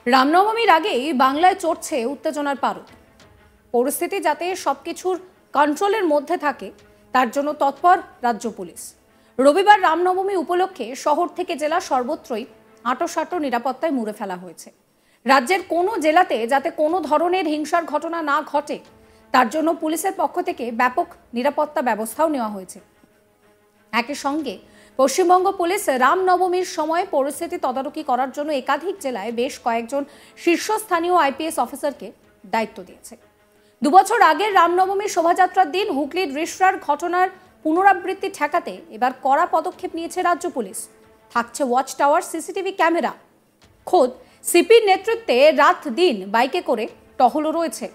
রামনবমীর আগেই বাংলায় চড়ছে উত্তেজনার পারদ। পরিস্থিতি যাতে সবকিছুর কন্ট্রোলের মধ্যে থাকে তার জন্য তৎপর রাজ্য পুলিশ। রবিবার রামনবমী উপলক্ষে শহর থেকে জেলা সর্বত্রই আঁটোসাঁটো নিরাপত্তায় মুড়ে ফেলা হয়েছে। রাজ্যের কোনো জেলাতে যাতে কোনো ধরনের হিংসার ঘটনা না ঘটে তার জন্য পুলিশের পক্ষ থেকে ব্যাপক নিরাপত্তা ব্যবস্থাও নেওয়া হয়েছে। একই সঙ্গে পশ্চিমবঙ্গ পুলিশ রামনবমীর সময় পরিস্থিতি তদারকি করার জন্য একাধিক জেলায় বেশ কয়েকজন শীর্ষস্থানীয় আইপিএস অফিসারকে দায়িত্ব দিয়েছে। 2 বছর আগের রামনবমীর শোভাযাত্রার দিন হুগলির রিষড়ার ঘটনার পুনরাবৃত্তি ঠেকাতে এবার কড়া পদক্ষেপ নিয়েছে রাজ্য পুলিশ। থাকছে ওয়াচ টাওয়ার, সিসিটিভি ক্যামেরা। খোদ সিপির নেতৃত্বে রাত দিন বাইকে করে টহলও রয়েছে।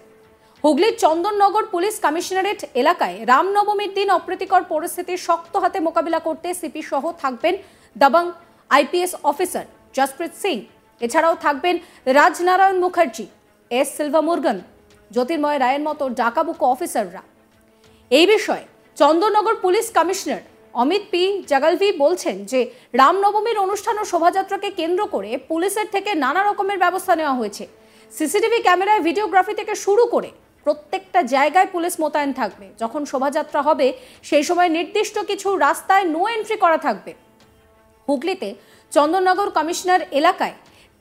হুগলির চন্দননগর পুলিশ কমিশনারেট এলাকায় রামনবমীর দিন অপ্রীতিকর পরিস্থিতির শক্ত হাতে মোকাবিলা করতে সিপি সহ থাকবেন দাবাং আইপিএস অফিসার জসপ্রীত সিং। এছাড়াও থাকবেন রাজনারায়ণ মুখার্জি, এস সিলভা মুরগান, জ্যোতির্ময় রায়ের মতো ডাকাবুকো অফিসাররা। এই বিষয়ে Chandannagar police commissioner Amit P Jagalvi বলছেন যে রামনবমীর অনুষ্ঠান ও শোভাযাত্রাকে কেন্দ্র করে পুলিশের থেকে নানা রকমের ব্যবস্থা নেওয়া হয়েছে। সিসিটিভি ক্যামেরায় ভিডিওগ্রাফি থেকে শুরু করে প্রত্যেকটা জায়গায় পুলিশ মোতায়েন থাকবে। যখন শোভাযাত্রা হবে সেই সময় নির্দিষ্ট কিছু রাস্তায় নো এন্ট্রি করা থাকবে। হুগলিতে চন্দননগর কমিশনার এলাকায়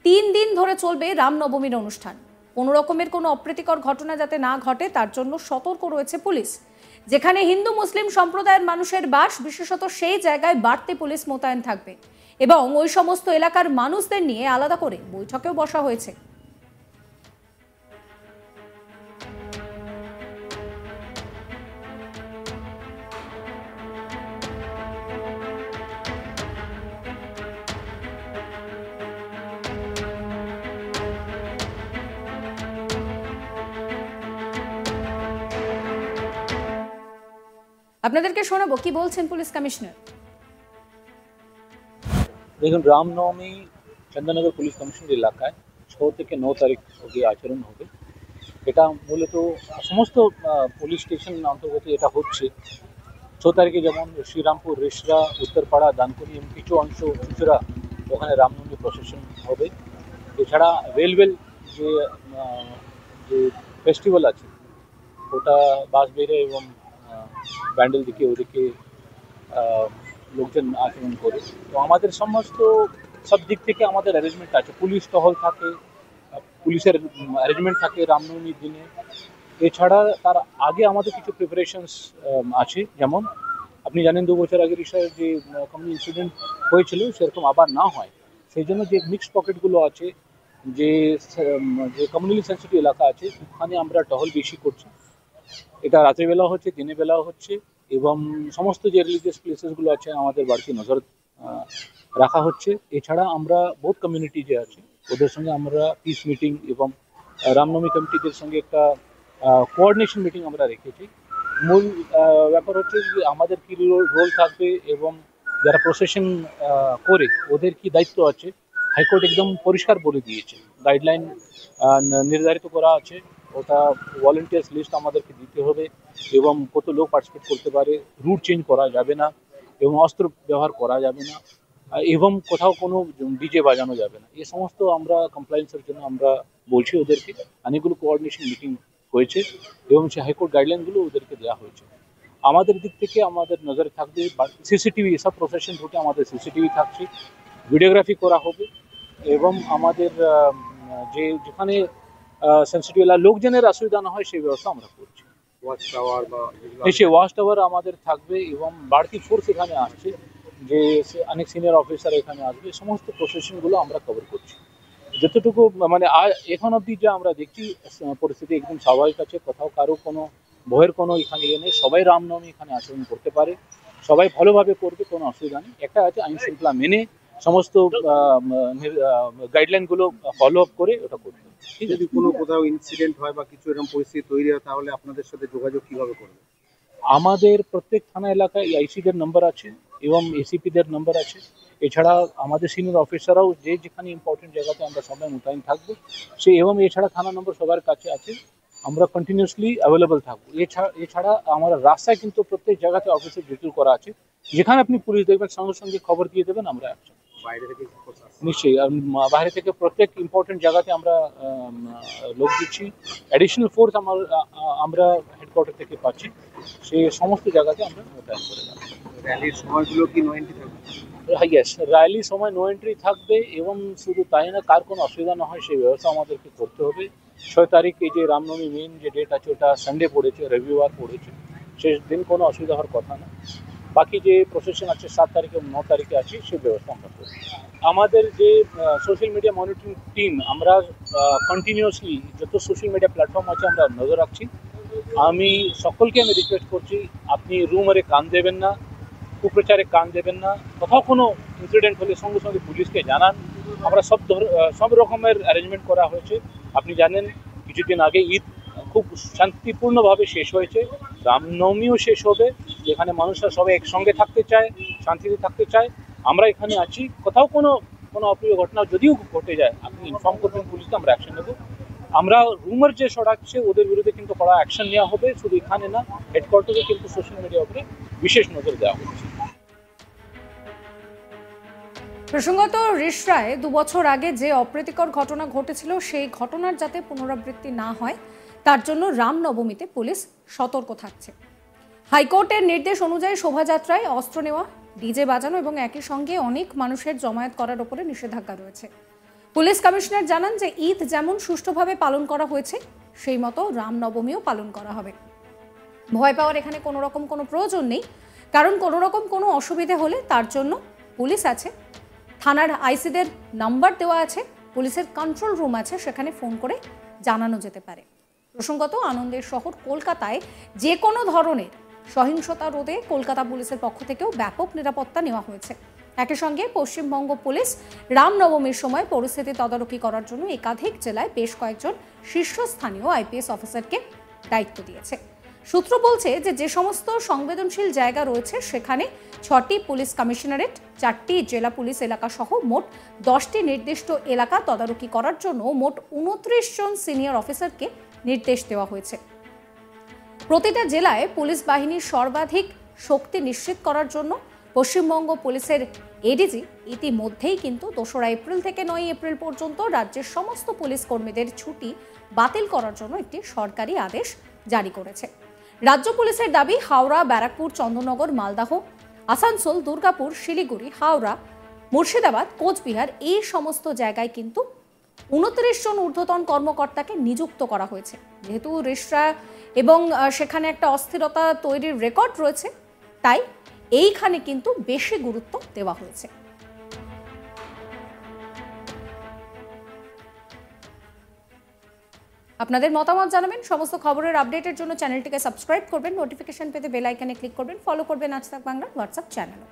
3 দিন ধরে চলবে রামনবমীর অনুষ্ঠান। কোনো রকমের কোনো অপ্রীতিকর ঘটনা যাতে না ঘটে তার জন্য সতর্ক রয়েছে পুলিশ। যেখানে হিন্দু মুসলিম সম্প্রদায়ের মানুষের বাস, বিশেষত সেই জায়গায় বাড়তি পুলিশ মোতায়েন থাকবে এবং ওই সমস্ত এলাকার মানুষদের নিয়ে আলাদা করে বৈঠকেও বসা হয়েছে। আপনাদেরকে শোনাবো কি বলছেন পুলিশ কমিশনার। দেখুন, রামনবমী চন্দননগর পুলিশ কমিশনার এলাকায় 6 থেকে 9 তারিখ অবধি আচরণ হবে। এটা মূলত সমস্ত পুলিশ স্টেশন অন্তর্গত এটা হচ্ছে। 6 তারিখে যেমন শ্রীরামপুর, রিষড়া, উত্তরপাড়া, দানকুনি এবং কিছু অংশ চুচুড়া ওখানে রামনবমী প্রসেশন হবে। এছাড়া রেলওয়েল যে ফেস্টিভ্যাল আছে ওটা বাস বেড়ে এবং ব্যান্ডেল দিকে ওদিকে লোকজন আচরণ করে। তো আমাদের সমস্ত সব দিক থেকে আমাদের অ্যারেঞ্জমেন্ট আছে। পুলিশ টহল থাকে, পুলিশের অ্যারেঞ্জমেন্ট থাকে রামনবমীর দিনে। এছাড়া তার আগে আমাদের কিছু প্রিপারেশনস আছে। যেমন আপনি জানেন 2 বছর আগে রিষড়ার যে কোনো ইনসিডেন্ট হয়েছিল সেরকম আবার না হয় সেই জন্য যে মিক্সড পকেটগুলো আছে, যে কমিউনিটি সেন্সিটিভ এলাকা আছে ওখানে আমরা টহল বেশি করছি। এটা রাত্রিবেলা হচ্ছে, দিনের বেলাও হচ্ছে এবং সমস্ত যে রিলিজিয়াস প্লেসেসগুলো আছে আমাদের বাড়তি নজর রাখা হচ্ছে। এছাড়া আমরা বোথ কমিউনিটি যে আছে ওদের সঙ্গে আমরা পিস মিটিং এবং রামনবমী কমিটিদের সঙ্গে একটা কোঅর্ডিনেশন মিটিং আমরা রেখেছি। মূল ব্যাপার হচ্ছে যে আমাদের কী রোল থাকবে এবং যারা প্রসেশন করে ওদের কি দায়িত্ব আছে। হাইকোর্ট একদম পরিষ্কার বলে দিয়েছে, গাইডলাইন নির্ধারিত করা আছে। ওটা ভলেন্টিয়ার্স লিস্ট আমাদেরকে দিতে হবে এবং কত লোক পার্টিসিপেট করতে পারে, রুট চেঞ্জ করা যাবে না এবং অস্ত্র ব্যবহার করা যাবে না এবং কোথাও কোনো ডিজে বাজানো যাবে না। এই সমস্ত আমরা কমপ্লায়েন্সের জন্য আমরা বলছি ওদেরকে। অনেকগুলো কোঅর্ডিনেশন মিটিং হয়েছে এবং সেই হাইকোর্ট গাইডলাইনগুলো ওদেরকে দেওয়া হয়েছে। আমাদের দিক থেকে আমাদের নজরে থাকবে সিসিটিভি, সব প্রসেশন রুটে আমাদের সিসিটিভি থাকছে, ভিডিওগ্রাফি করা হবে এবং আমাদের যেখানে সেন্সিটিভ লোকজনের অসুবিধা না হয় সেই ব্যবস্থা আমরা করছি। ওয়াচ টাওয়ার আমাদের থাকবে এবং বাড়তি ফোর্স এখানে আসছে, যে অনেক সিনিয়র অফিসার এখানে আসবে। সমস্ত প্রসেশনগুলো আমরা কভার করছি যতটুকু মানে এখন অবধি যা আমরা দেখছি পরিস্থিতি একদম স্বাভাবিক আছে। কোথাও কারো কোনো ভয়ের কোনো এখানে ইয়ে নেই। সবাই রামনবমী এখানে আচরণ করতে পারে, সবাই ভালোভাবে করবে, কোনো অসুবিধা নেই। একটা আছে আইন শৃঙ্খলা মেনে সমস্ত গাইডলাইনগুলো ফলো আপ করে ওটা করবে। যদি কোনো কোথাও ইনসিডেন্ট হয় বা কিছু এরকম পরিস্থিতি তৈরি হয় তাহলে আপনাদের সাথে যোগাযোগ কিভাবে করবে? আমাদের প্রত্যেক থানা এলাকায় আইসিদের নম্বর আছে এবং এসিপিদের নম্বর আছে। এছাড়া আমাদের সিনিয়র অফিসাররাও যে যেখানে ইম্পর্টেন্ট জায়গাতে আমরা সবাই মোতায়েন থাকবো এবং এছাড়া থানা নম্বর সবার কাছে আছে, আমরা কন্টিনিউসলি অ্যাভেলেবল থাকবো। এছাড়া আমার রাস্তায় কিন্তু প্রত্যেক জায়গাতে অফিসে ডিউটি করা আছে। যেখানে আপনি পুলিশ দেখবেন সঙ্গে সঙ্গে খবর দিয়ে দেবেন, আমরা অ্যাকশন। বাইরে থেকে ফোর্স আসছে? নিশ্চয়ই বাইরে থেকে প্রত্যেক ইম্পর্টেন্ট জায়গাতে আমরা লোক দিচ্ছি। অ্যাডিশনাল ফোর্স আমরা হেডকোয়ার্টার থেকে পাচ্ছি, সেই সমস্ত জায়গাতে আমরা মোতায়েন করে রাখছি। র্যালির সময়গুলো কি নো এন্ট্রি থাকবে? ইয়েস, র্যালির সময় নো এন্ট্রি থাকবে এবং শুধু তাই না, কার কোনো অসুবিধা না হয় সেই ব্যবস্থা আমাদেরকে করতে হবে। 6 তারিখ এই যে রামনবমী মেন যে ডেট আছে ওটা সানডে পড়েছে, রবিবার পড়েছে, সেই দিন কোনো অসুবিধা হওয়ার কথা না। বাকি যে প্রসেশন আছে 7 তারিখ এবং 9 তারিখে আছে সেই ব্যবস্থা আমরা করব। আমাদের যে সোশ্যাল মিডিয়া মনিটরিং টিম, আমরা কন্টিনিউয়াসলি যত সোশ্যাল মিডিয়া প্ল্যাটফর্ম আছে আমরা নজর রাখছি। আমি সকলকে রিকোয়েস্ট করছি, আপনি রুমারে কান দেবেন না, কুপ্রচারে কান দেবেন না। কোথাও কোনো ইনসিডেন্ট হলে সঙ্গে সঙ্গে পুলিশকে জানান। আমরা সব রকমের অ্যারেঞ্জমেন্ট করা হয়েছে। আপনি জানেন কিছুদিন আগে ঈদ খুব শান্তিপূর্ণভাবে শেষ হয়েছে, রামনবমীও শেষ হবে, যেখানে মানুষরা সবাই একসঙ্গে থাকতে চায়, শান্তিতে থাকতে চায়। আমরা এখানে আছি, কোথাও কোনো অপ্রিয় ঘটনা যদিও ঘটে যায় আপনি ইনফর্ম করবেন পুলিশকে, আমরা অ্যাকশন নেব। আমরা রুমার যে ছড়াচ্ছে ওদের বিরুদ্ধে কিন্তু কড়া অ্যাকশন নেওয়া হবে, শুধু এখানে না, হেডকোয়ার্টারে কিন্তু সোশ্যাল মিডিয়ার উপরে বিশেষ নজর দেওয়া হচ্ছে। প্রসঙ্গত, রিষড়ায় 2 বছর আগে যে অপ্রীতিকর ঘটনা ঘটেছিল সেই ঘটনার যাতে পুনরাবৃত্তি না হয় তার জন্য রামনবমীতে পুলিশ সতর্ক থাকছে। হাইকোর্টের নির্দেশ অনুযায়ী শোভাযাত্রায় অস্ত্র নেওয়া, ডিজে বাজানো এবং একই সঙ্গে অনেক মানুষের জমায়েত করার উপরে নিষেধাজ্ঞা রয়েছে। পুলিশ কমিশনার জানান যে ঈদ যেমন সুষ্ঠুভাবে পালন করা হয়েছে সেই মতো রামনবমীও পালন করা হবে। ভয় পাওয়ার এখানে কোনো রকম কোনো প্রয়োজন নেই, কারণ কোনো রকম কোনো অসুবিধে হলে তার জন্য পুলিশ আছে, থানার আইসিদের নাম্বার দেওয়া আছে, পুলিশের কন্ট্রোল রুম আছে, সেখানে ফোন করে জানানো যেতে পারে। প্রসঙ্গত, আনন্দের শহর কলকাতায় যে কোনো ধরনের সহিংসতা রোধে কলকাতা পুলিশের পক্ষ থেকেও ব্যাপক নিরাপত্তা নেওয়া হয়েছে। একই সঙ্গে পশ্চিমবঙ্গ পুলিশ রামনবমীর সময় পরিস্থিতি তদারকি করার জন্য একাধিক জেলায় বেশ কয়েকজন শীর্ষস্থানীয় আইপিএস অফিসারকে দায়িত্ব দিয়েছে। সূত্র বলছে যে সমস্ত সংবেদনশীল জায়গা রয়েছে সেখানে 6টি পুলিশ কমিশনারেট, 4টি জেলা পুলিশ এলাকা সহ মোট 10টি নির্দিষ্ট এলাকা তদারকি করার জন্য মোট 29 জন সিনিয়র অফিসারকে নির্দেশ দেওয়া হয়েছে। প্রতিটা জেলায় পুলিশ বাহিনীর সর্বাধিক শক্তি নিশ্চিত করার জন্য পশ্চিমবঙ্গ পুলিশের এডিজি ইতিমধ্যেই কিন্তু 2রা এপ্রিল থেকে 9 এপ্রিল পর্যন্ত রাজ্যের সমস্ত পুলিশ কর্মীদের ছুটি বাতিল করার জন্য একটি সরকারি আদেশ জারি করেছে। রাজ্য পুলিশের দাবি, হাওড়া, ব্যারাকপুর, চন্দননগর, মালদাহ, আসানসোল, দুর্গাপুর, শিলিগুড়ি, হাওড়া, মুর্শিদাবাদ, কোচবিহার এই সমস্ত জায়গায় কিন্তু 29 জন ঊর্ধ্বতন কর্মকর্তাকে নিযুক্ত করা হয়েছে। যেহেতু রিষড়া এবং সেখানে একটা অস্থিরতা তৈরির রেকর্ড রয়েছে, তাই এইখানে কিন্তু বেশি গুরুত্ব দেওয়া হয়েছে। আপনাদের মতামত জানাবেন। সমস্ত খবরের আপডেটের জন্য চ্যানেলটিকে সাবস্ক্রাইব করবেন, নোটিফিকেশন পেতে বেল আইকনে ক্লিক করবেন, ফলো করবেন আজ তাক বাংলা হোয়াটসঅ্যাপ চ্যানেলও।